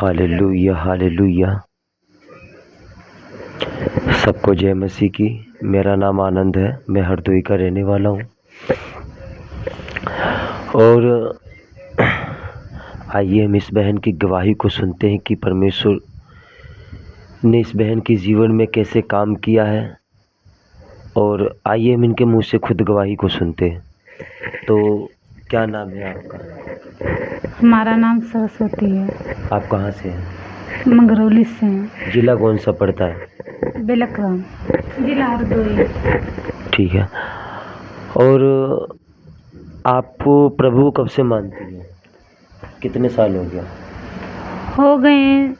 Hallelujah hallelujah. सबको जय मसीह की। मेरा नाम आनंद है, मैं हरदोई का रहने वाला हूँ। और आइए हम इस बहन की गवाही को सुनते हैं कि परमेश्वर ने इस बहन के जीवन में कैसे काम किया है। और आइए हम इनके मुंह से खुद गवाही को सुनते हैं। तो क्या नाम है आपका? हमारा नाम सरस्वती है। आप कहाँ से हैं? मंगरौली से हैं। जिला कौन सा पड़ता है? बेलकराम, जिला हरदोई। ठीक है। और आप प्रभु कब से मानती हैं? कितने साल हो गया? हो गए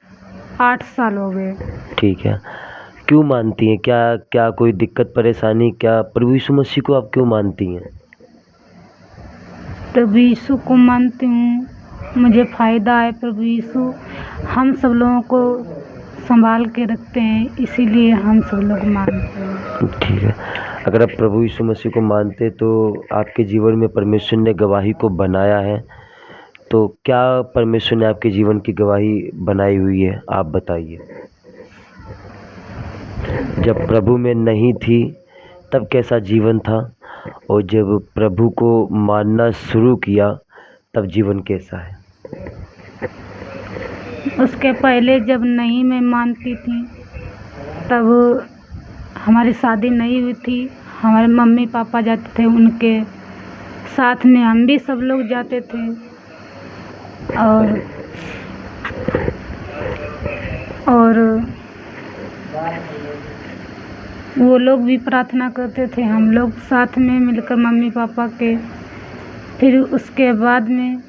8 साल हो गए। ठीक है। क्यों मानती हैं? क्या क्या कोई दिक्कत परेशानी? क्या प्रभु यीशु मसीह को आप क्यों मानती हैं? प्रभु यीशु को मानती हूँ, मुझे फ़ायदा है। प्रभु यीशु हम सब लोगों को संभाल के रखते हैं, इसीलिए हम सब लोग मानते हैं। ठीक है। अगर आप प्रभु यीशु मसीह को मानते तो आपके जीवन में परमेश्वर ने गवाही को बनाया है, तो क्या परमेश्वर ने आपके जीवन की गवाही बनाई हुई है? आप बताइए। जब प्रभु में नहीं थी तब कैसा जीवन था, और जब प्रभु को मानना शुरू किया तब जीवन कैसा है? उसके पहले जब नहीं मैं मानती थी, तब हमारी शादी नहीं हुई थी। हमारे मम्मी पापा जाते थे, उनके साथ में हम भी सब लोग जाते थे। और वो लोग भी प्रार्थना करते थे, हम लोग साथ में मिलकर मम्मी पापा के। फिर उसके बाद में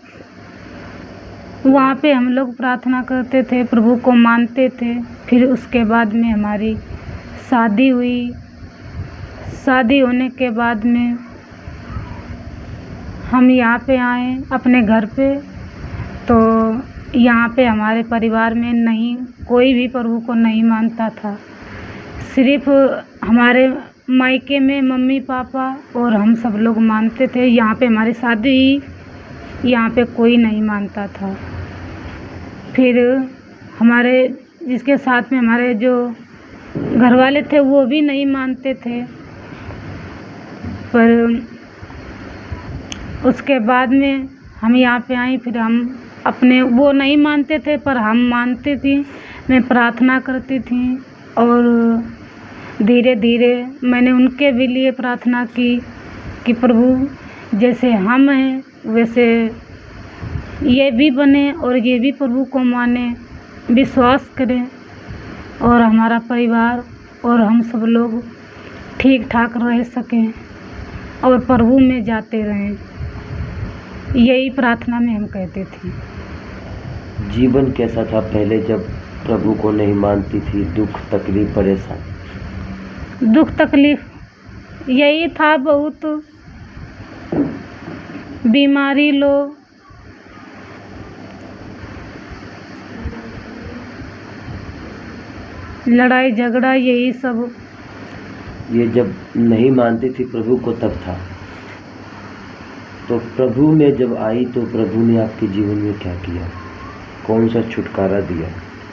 वहाँ पे हम लोग प्रार्थना करते थे, प्रभु को मानते थे। फिर उसके बाद में हमारी शादी हुई। शादी होने के बाद में हम यहाँ पे आए अपने घर पे। तो यहाँ पे हमारे परिवार में नहीं, कोई भी प्रभु को नहीं मानता था। सिर्फ हमारे मायके में मम्मी पापा और हम सब लोग मानते थे। यहाँ पे हमारी शादी हुई, यहाँ पे कोई नहीं मानता था। फिर हमारे जिसके साथ में हमारे जो घर वाले थे वो भी नहीं मानते थे। पर उसके बाद में हम यहाँ पे आई, फिर हम अपने, वो नहीं मानते थे पर हम मानती थी। मैं प्रार्थना करती थी और धीरे धीरे मैंने उनके भी लिए प्रार्थना की कि प्रभु जैसे हम हैं वैसे ये भी बने और ये भी प्रभु को माने, विश्वास करें, और हमारा परिवार और हम सब लोग ठीक ठाक रह सकें और प्रभु में जाते रहें। यही प्रार्थना में हम कहते थे। जीवन कैसा था पहले जब प्रभु को नहीं मानती थी? दुख तकलीफ परेशानी? दुख तकलीफ यही था, बहुत बीमारी लोग, लड़ाई झगड़ा, यही सब। ये जब नहीं मानती थी प्रभु को तब था। तो प्रभु में जब आई तो प्रभु ने आपके जीवन में क्या किया? कौन सा छुटकारा दिया?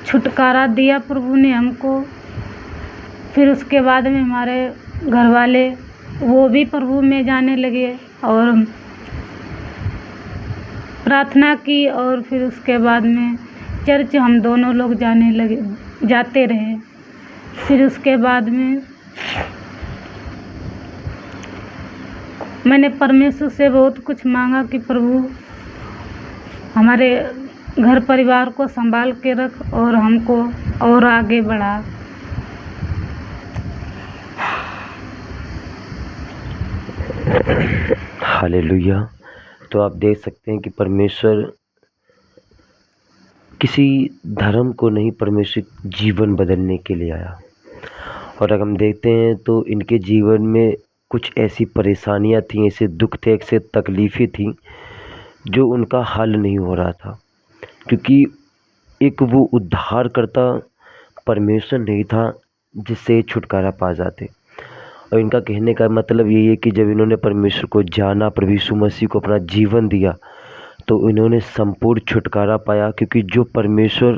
छुटकारा दिया प्रभु ने हमको। फिर उसके बाद में हमारे घर वाले वो भी प्रभु में जाने लगे और प्रार्थना की। और फिर उसके बाद में चर्च हम दोनों लोग जाने लगे, जाते रहे। फिर उसके बाद में मैंने परमेश्वर से बहुत कुछ मांगा कि प्रभु हमारे घर परिवार को संभाल के रख और हमको और आगे बढ़ा। हालेलुया। तो आप देख सकते हैं कि परमेश्वर किसी धर्म को नहीं, परमेश्वर जीवन बदलने के लिए आया। और अगर हम देखते हैं तो इनके जीवन में कुछ ऐसी परेशानियां थीं, ऐसे दुख थे, ऐसे तकलीफ़ें थीं जो उनका हल नहीं हो रहा था, क्योंकि एक वो उद्धारकर्ता परमेश्वर नहीं था जिससे छुटकारा पा जाते। और इनका कहने का मतलब यही है कि जब इन्होंने परमेश्वर को जाना, प्रभु यीशु मसीह को अपना जीवन दिया, तो इन्होंने संपूर्ण छुटकारा पाया, क्योंकि जो परमेश्वर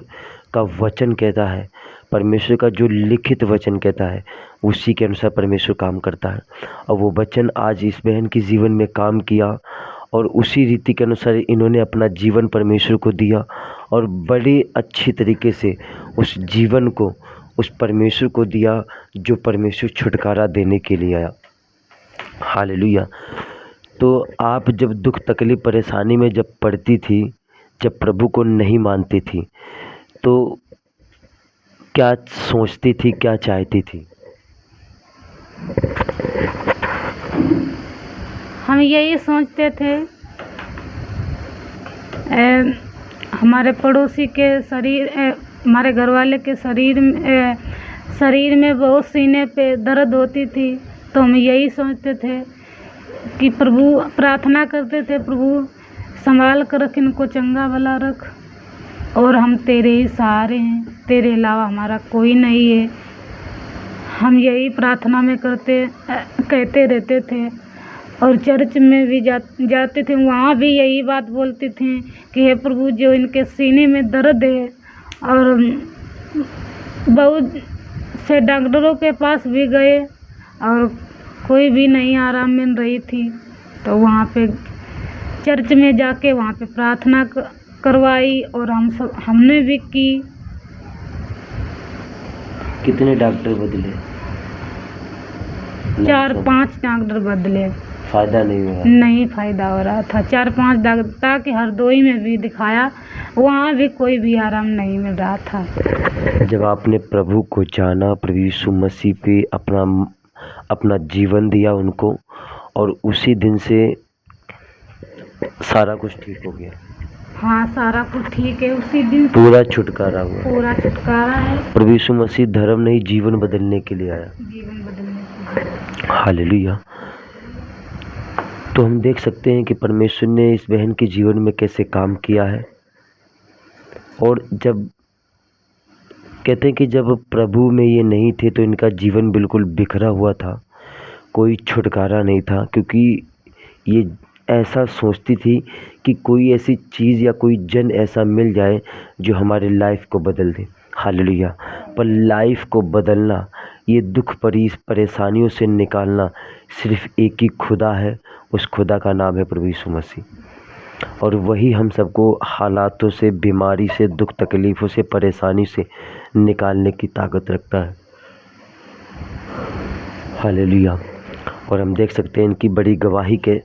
का वचन कहता है, परमेश्वर का जो लिखित वचन कहता है, उसी के अनुसार परमेश्वर काम करता है। और वो वचन आज इस बहन के जीवन में काम किया और उसी रीति के अनुसार इन्होंने अपना जीवन परमेश्वर को दिया और बड़े अच्छी तरीके से उस जीवन को उस परमेश्वर को दिया जो परमेश्वर छुटकारा देने के लिए आया। हालेलुया। तो आप जब दुख तकलीफ परेशानी में जब पड़ती थी, जब प्रभु को नहीं मानती थी, तो क्या सोचती थी, क्या चाहती थी? हम यही सोचते थे, हमारे पड़ोसी के शरीर, हमारे घर वाले के शरीर में बहुत सीने पे दर्द होती थी, तो हम यही सोचते थे कि प्रभु, प्रार्थना करते थे, प्रभु संभाल कर रख, इनको चंगा भला रख, और हम तेरे ही सहारे हैं, तेरे अलावा हमारा कोई नहीं है। हम यही प्रार्थना में कहते रहते थे। और चर्च में भी जाते थे, वहाँ भी यही बात बोलते थे कि हे प्रभु, जो इनके सीने में दर्द है, और बहुत से डॉक्टरों के पास भी गए और कोई भी नहीं आराम मिल रही थी, तो वहाँ पे चर्च में जाके वहाँ पे प्रार्थना करवाई और हमने भी की। कितने डॉक्टर बदले? 4-5 डॉक्टर बदले, फायदा नहीं हुआ? नहीं फायदा हो रहा था। 4-5 डॉक्टर के हरदोई में भी दिखाया, वहाँ भी कोई भी आराम नहीं मिल रहा था। जब आपने प्रभु को जाना, प्रभु यीशु मसीह पे अपना जीवन दिया उनको, और उसी दिन से सारा कुछ ठीक हो गया? हाँ, सारा कुछ ठीक है, उसी दिन पूरा छुटकारा हुआ? पूरा छुटकारा है। प्रभु यीशु मसीह धर्म नहीं, जीवन बदलने के लिए आया। जीवन बदलने के लिए। हालेलुया। तो हम देख सकते हैं कि परमेश्वर ने इस बहन के जीवन में कैसे काम किया है। और जब कहते हैं कि जब प्रभु में ये नहीं थे तो इनका जीवन बिल्कुल बिखरा हुआ था, कोई छुटकारा नहीं था, क्योंकि ये ऐसा सोचती थी कि कोई ऐसी चीज़ या कोई जन ऐसा मिल जाए जो हमारे लाइफ को बदल दे। हालेलुया। पर लाइफ को बदलना, ये दुख परेशानियों से निकालना सिर्फ एक ही खुदा है, उस खुदा का नाम है प्रभु यीशु मसीह। और वही हम सबको हालातों से, बीमारी से, दुख तकलीफ़ों से, परेशानी से निकालने की ताकत रखता है। हालेलुया। और हम देख सकते हैं इनकी बड़ी गवाही के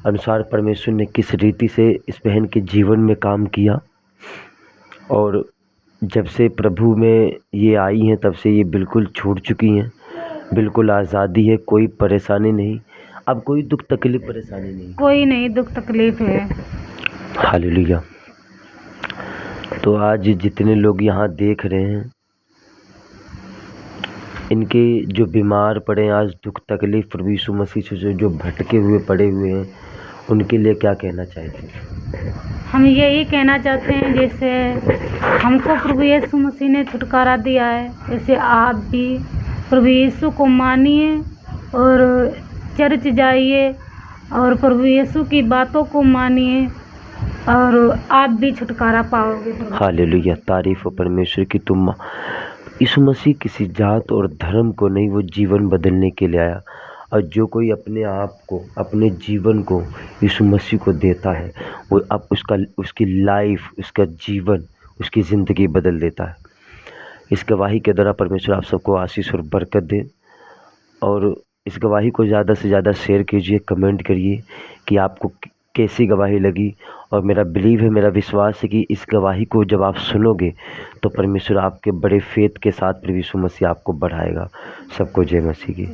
अनुसार परमेश्वर ने किस रीति से इस बहन के जीवन में काम किया। और जब से प्रभु में ये आई हैं तब से ये बिल्कुल छूट चुकी हैं, बिल्कुल आज़ादी है, कोई परेशानी नहीं, अब कोई दुख तकलीफ परेशानी नहीं, कोई नहीं दुख तकलीफ है। हालेलुया। तो आज जितने लोग यहाँ देख रहे हैं, इनके जो बीमार पड़े हैं आज दुख तकलीफ प्रभु यीशु मसीह से जो भटके हुए पड़े हुए हैं, उनके लिए क्या कहना चाहते हैं? हम यही कहना चाहते हैं, जैसे हमको प्रभु यीशु मसीह ने छुटकारा दिया है, जैसे आप भी प्रभु यीशु को मानिए और चर्च जाइए और प्रभु यीशु की बातों को मानिए और आप भी छुटकारा पाओगे। हालेलुया। तारीफ हो परमेश्वर की। तुम यीशु मसीह किसी जात और धर्म को नहीं, वो जीवन बदलने के लिए आया। और जो कोई अपने आप को, अपने जीवन को यीशु मसीह को देता है, वो अब उसकी लाइफ, उसका जीवन, उसकी ज़िंदगी बदल देता है। इस गवाही के द्वारा परमेश्वर आप सबको आशीष और बरकत दे। और इस गवाही को ज़्यादा से ज़्यादा शेयर कीजिए, कमेंट करिए कि आपको कैसी गवाही लगी। और मेरा बिलीव है, मेरा विश्वास है कि इस गवाही को जब आप सुनोगे तो परमेश्वर आपके बड़े फेथ के साथ प्रभु यीशु मसीह आपको बढ़ाएगा। सबको जय मसीह की।